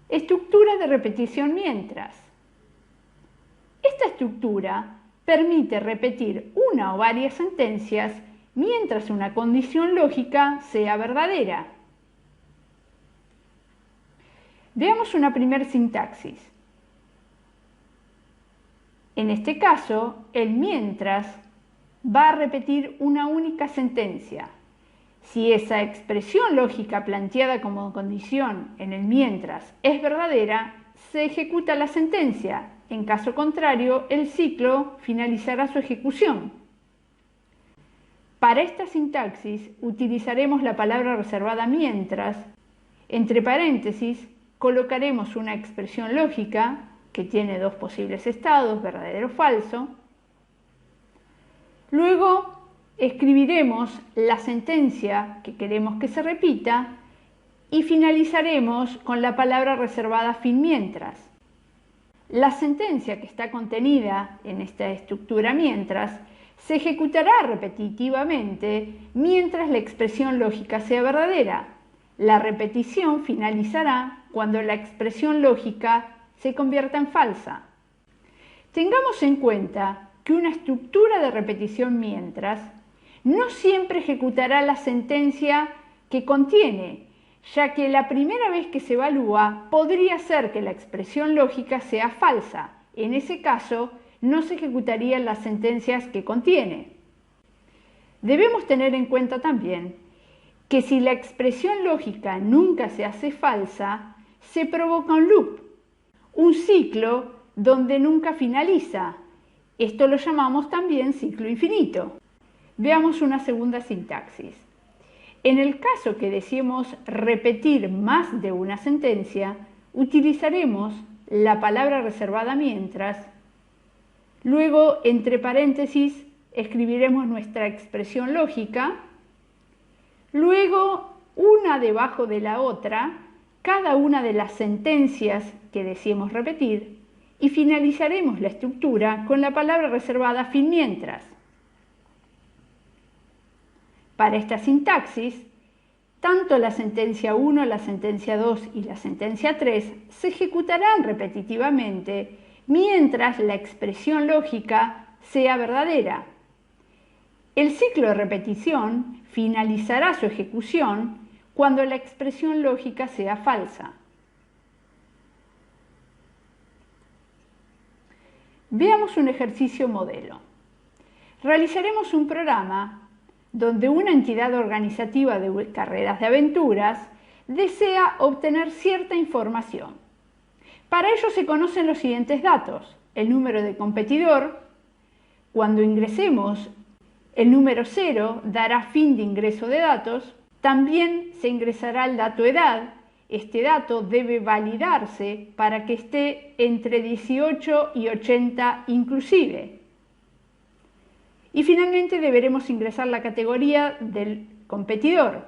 Estructura de repetición mientras. Esta estructura permite repetir una o varias sentencias mientras una condición lógica sea verdadera. Veamos una primera sintaxis. En este caso, el mientras va a repetir una única sentencia. Si esa expresión lógica planteada como condición en el mientras es verdadera, se ejecuta la sentencia. En caso contrario, el ciclo finalizará su ejecución. Para esta sintaxis utilizaremos la palabra reservada mientras. Entre paréntesis colocaremos una expresión lógica que tiene dos posibles estados, verdadero o falso. Luego escribiremos la sentencia que queremos que se repita y finalizaremos con la palabra reservada fin mientras. La sentencia que está contenida en esta estructura mientras se ejecutará repetitivamente mientras la expresión lógica sea verdadera. La repetición finalizará cuando la expresión lógica se convierta en falsa. Tengamos en cuenta que una estructura de repetición mientras no siempre ejecutará la sentencia que contiene, ya que la primera vez que se evalúa podría ser que la expresión lógica sea falsa. En ese caso, no se ejecutarían las sentencias que contiene. Debemos tener en cuenta también que si la expresión lógica nunca se hace falsa, se provoca un loop, un ciclo donde nunca finaliza. Esto lo llamamos también ciclo infinito. Veamos una segunda sintaxis. En el caso que deseemos repetir más de una sentencia, utilizaremos la palabra reservada mientras. Luego, entre paréntesis, escribiremos nuestra expresión lógica. Luego, una debajo de la otra, cada una de las sentencias que deseemos repetir, y finalizaremos la estructura con la palabra reservada fin mientras. Para esta sintaxis, tanto la sentencia 1, la sentencia 2 y la sentencia 3 se ejecutarán repetitivamente mientras la expresión lógica sea verdadera. El ciclo de repetición finalizará su ejecución cuando la expresión lógica sea falsa. Veamos un ejercicio modelo. Realizaremos un programa donde una entidad organizativa de carreras de aventuras desea obtener cierta información. Para ello se conocen los siguientes datos: el número de competidor. Cuando ingresemos el número 0 dará fin de ingreso de datos. También se ingresará el dato edad. Este dato debe validarse para que esté entre 18 y 80 inclusive. Y finalmente deberemos ingresar la categoría del competidor.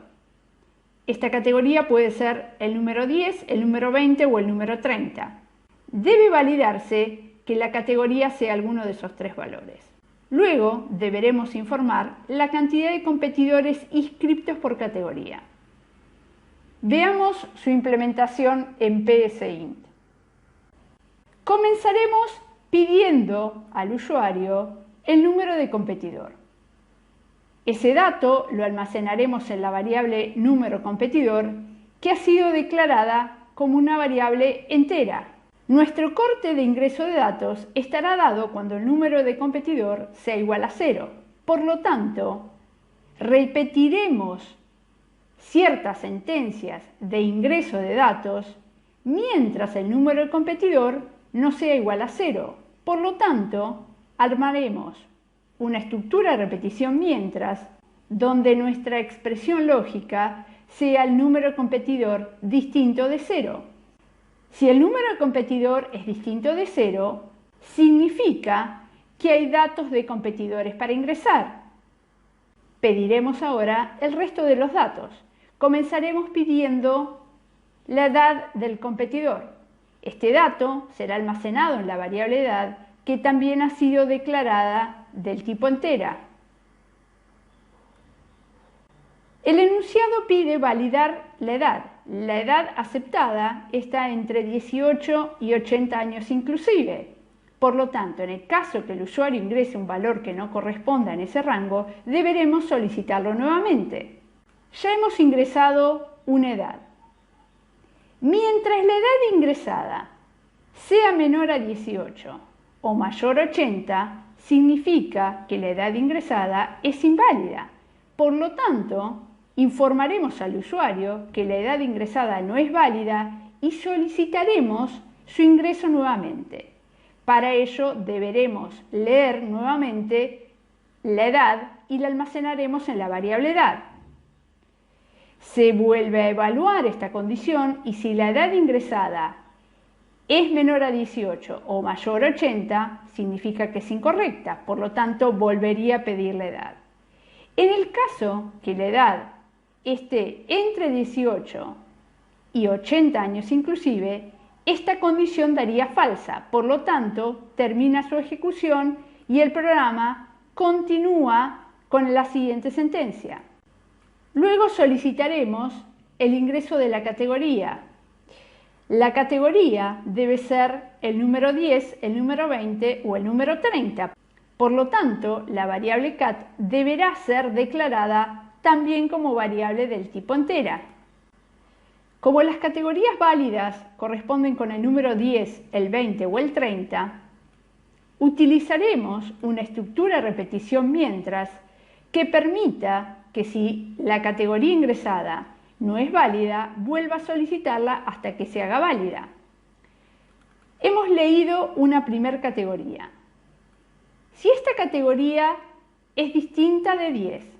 Esta categoría puede ser el número 10, el número 20 o el número 30. Debe validarse que la categoría sea alguno de esos tres valores. Luego deberemos informar la cantidad de competidores inscriptos por categoría. Veamos su implementación en PSInt. Comenzaremos pidiendo al usuario el número de competidor. Ese dato lo almacenaremos en la variable número competidor, que ha sido declarada como una variable entera. Nuestro corte de ingreso de datos estará dado cuando el número de competidor sea igual a 0. Por lo tanto, repetiremos ciertas sentencias de ingreso de datos mientras el número de competidor no sea igual a 0. Por lo tanto, armaremos una estructura de repetición mientras, donde nuestra expresión lógica sea el número de competidor distinto de 0. Si el número de competidor es distinto de 0, significa que hay datos de competidores para ingresar. Pediremos ahora el resto de los datos. Comenzaremos pidiendo la edad del competidor. Este dato será almacenado en la variable edad, que también ha sido declarada del tipo entera. El enunciado pide validar la edad. la edad aceptada está entre 18 y 80 años inclusive. Por lo tanto, en el caso que el usuario ingrese un valor que no corresponda en ese rango, deberemos solicitarlo nuevamente. Ya hemos ingresado una edad. Mientras la edad ingresada sea menor a 18 o mayor a 80, significa que la edad ingresada es inválida. Por lo tanto, informaremos al usuario que la edad ingresada no es válida y solicitaremos su ingreso nuevamente. Para ello deberemos leer nuevamente la edad y la almacenaremos en la variable edad. Se vuelve a evaluar esta condición y si la edad ingresada es menor a 18 o mayor a 80, significa que es incorrecta, por lo tanto volvería a pedir la edad. En el caso que la edad esté entre 18 y 80 años inclusive, esta condición daría falsa, por lo tanto termina su ejecución y el programa continúa con la siguiente sentencia. Luego solicitaremos el ingreso de la categoría. La categoría debe ser el número 10, el número 20 o el número 30. Por lo tanto, la variable cat deberá ser declarada también como variable del tipo entera. Como las categorías válidas corresponden con el número 10, el 20 o el 30, utilizaremos una estructura de repetición mientras que permita que si la categoría ingresada no es válida, vuelva a solicitarla hasta que se haga válida. Hemos leído una primera categoría. Si esta categoría es distinta de 10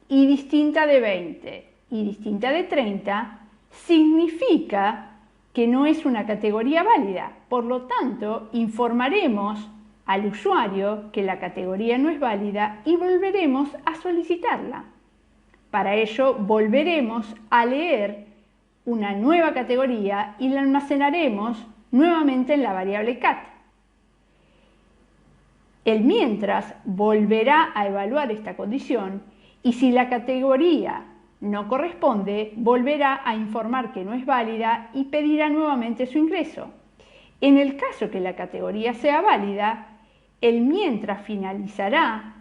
y distinta de 20 y distinta de 30, significa que no es una categoría válida. Por lo tanto, informaremos al usuario que la categoría no es válida y volveremos a solicitarla. Para ello, volveremos a leer una nueva categoría y la almacenaremos nuevamente en la variable cat. El mientras volverá a evaluar esta condición y si la categoría no corresponde, volverá a informar que no es válida y pedirá nuevamente su ingreso. En el caso que la categoría sea válida, el mientras finalizará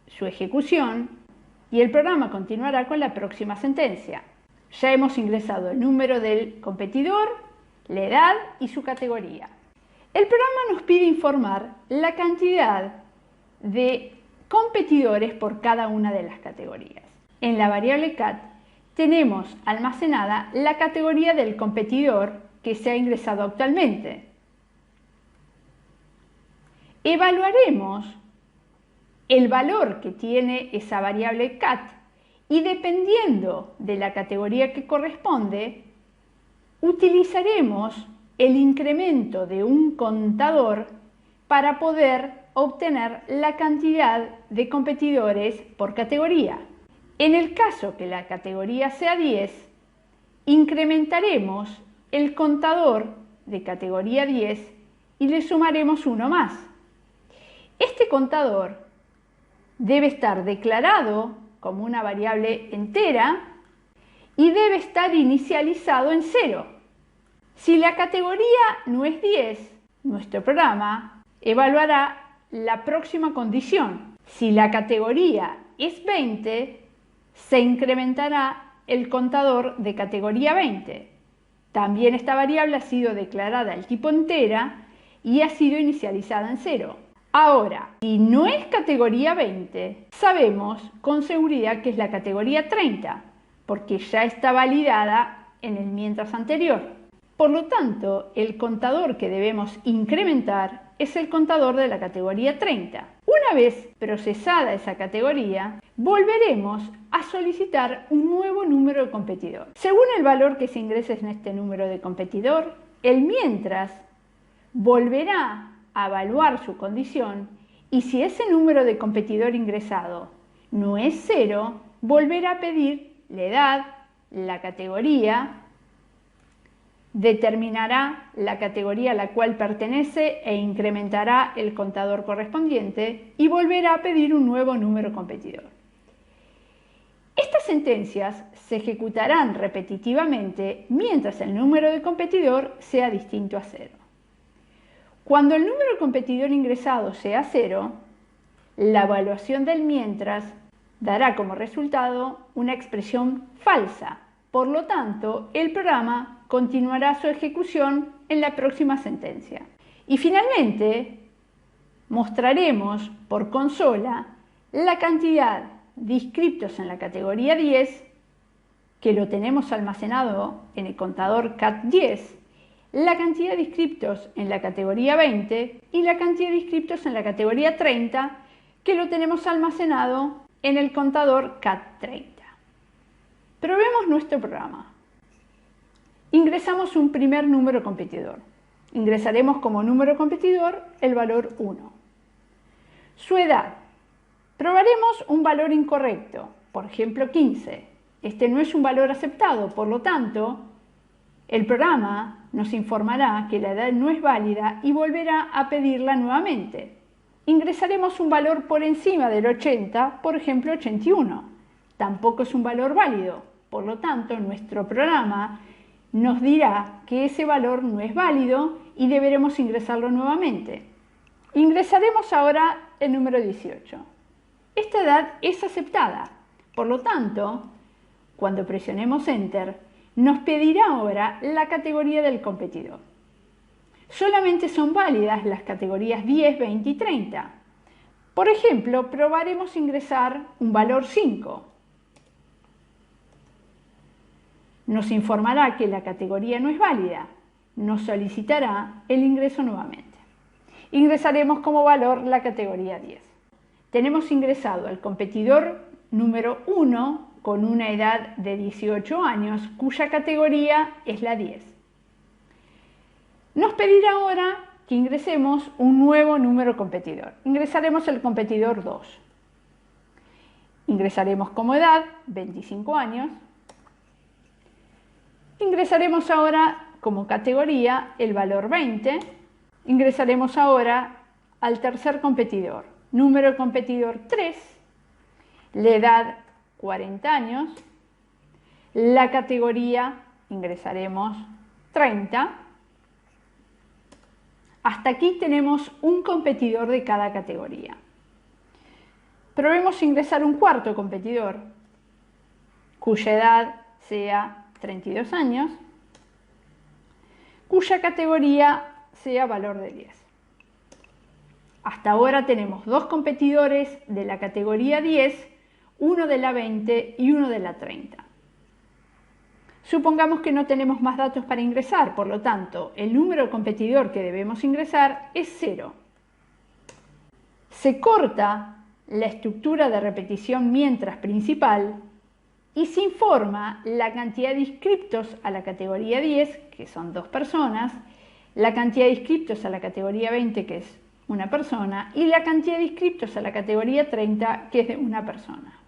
su ejecución y el programa continuará con la próxima sentencia. Ya hemos ingresado el número del competidor, la edad y su categoría. El programa nos pide informar la cantidad de competidores por cada una de las categorías. En la variable cat tenemos almacenada la categoría del competidor que se ha ingresado actualmente. Evaluaremos el valor que tiene esa variable cat y dependiendo de la categoría que corresponde, utilizaremos el incremento de un contador para poder obtener la cantidad de competidores por categoría. En el caso que la categoría sea 10, incrementaremos el contador de categoría 10 y le sumaremos uno más. Este contador debe estar declarado como una variable entera y debe estar inicializado en 0. Si la categoría no es 10, nuestro programa evaluará la próxima condición. Si la categoría es 20, se incrementará el contador de categoría 20. También esta variable ha sido declarada el tipo entera y ha sido inicializada en 0. Ahora, si no es categoría 20, sabemos con seguridad que es la categoría 30, porque ya está validada en el mientras anterior. Por lo tanto, el contador que debemos incrementar es el contador de la categoría 30. Una vez procesada esa categoría, volveremos a solicitar un nuevo número de competidor. Según el valor que se ingrese en este número de competidor, el mientras volverá a evaluar su condición y si ese número de competidor ingresado no es 0, volverá a pedir la edad, la categoría, determinará la categoría a la cual pertenece e incrementará el contador correspondiente y volverá a pedir un nuevo número competidor. Estas sentencias se ejecutarán repetitivamente mientras el número de competidor sea distinto a 0. Cuando el número de competidor ingresado sea 0, la evaluación del mientras dará como resultado una expresión falsa. Por lo tanto, el programa continuará su ejecución en la próxima sentencia. Y finalmente, mostraremos por consola la cantidad de inscriptos en la categoría 10, que lo tenemos almacenado en el contador CAT10, la cantidad de inscriptos en la categoría 20 y la cantidad de inscriptos en la categoría 30, que lo tenemos almacenado en el contador CAT30. Probemos nuestro programa. Ingresamos un primer número competidor. Ingresaremos como número competidor el valor 1. Su edad. Probaremos un valor incorrecto, por ejemplo 15. Este no es un valor aceptado, por lo tanto, el programa nos informará que la edad no es válida y volverá a pedirla nuevamente. Ingresaremos un valor por encima del 80, por ejemplo 81. Tampoco es un valor válido, por lo tanto, nuestro programa nos dirá que ese valor no es válido y deberemos ingresarlo nuevamente. Ingresaremos ahora el número 18. Esta edad es aceptada, por lo tanto, cuando presionemos Enter, nos pedirá ahora la categoría del competidor. Solamente son válidas las categorías 10, 20 y 30. Por ejemplo, probaremos ingresar un valor 5. Nos informará que la categoría no es válida. Nos solicitará el ingreso nuevamente. Ingresaremos como valor la categoría 10. Tenemos ingresado al competidor número 1 con una edad de 18 años, cuya categoría es la 10. Nos pedirá ahora que ingresemos un nuevo número competidor. Ingresaremos el competidor 2. Ingresaremos como edad 25 años. Ingresaremos ahora como categoría el valor 20. Ingresaremos ahora al tercer competidor, número competidor 3, la edad 40 años, la categoría ingresaremos 30. Hasta aquí tenemos un competidor de cada categoría. Probemos ingresar un cuarto competidor, cuya edad sea 32 años, cuya categoría sea valor de 10. Hasta ahora tenemos dos competidores de la categoría 10, uno de la 20 y uno de la 30. Supongamos que no tenemos más datos para ingresar, por lo tanto, el número competidor que debemos ingresar es 0. Se corta la estructura de repetición mientras principal y se informa la cantidad de inscriptos a la categoría 10, que son 2 personas, la cantidad de inscriptos a la categoría 20, que es una persona, y la cantidad de inscriptos a la categoría 30, que es de una persona.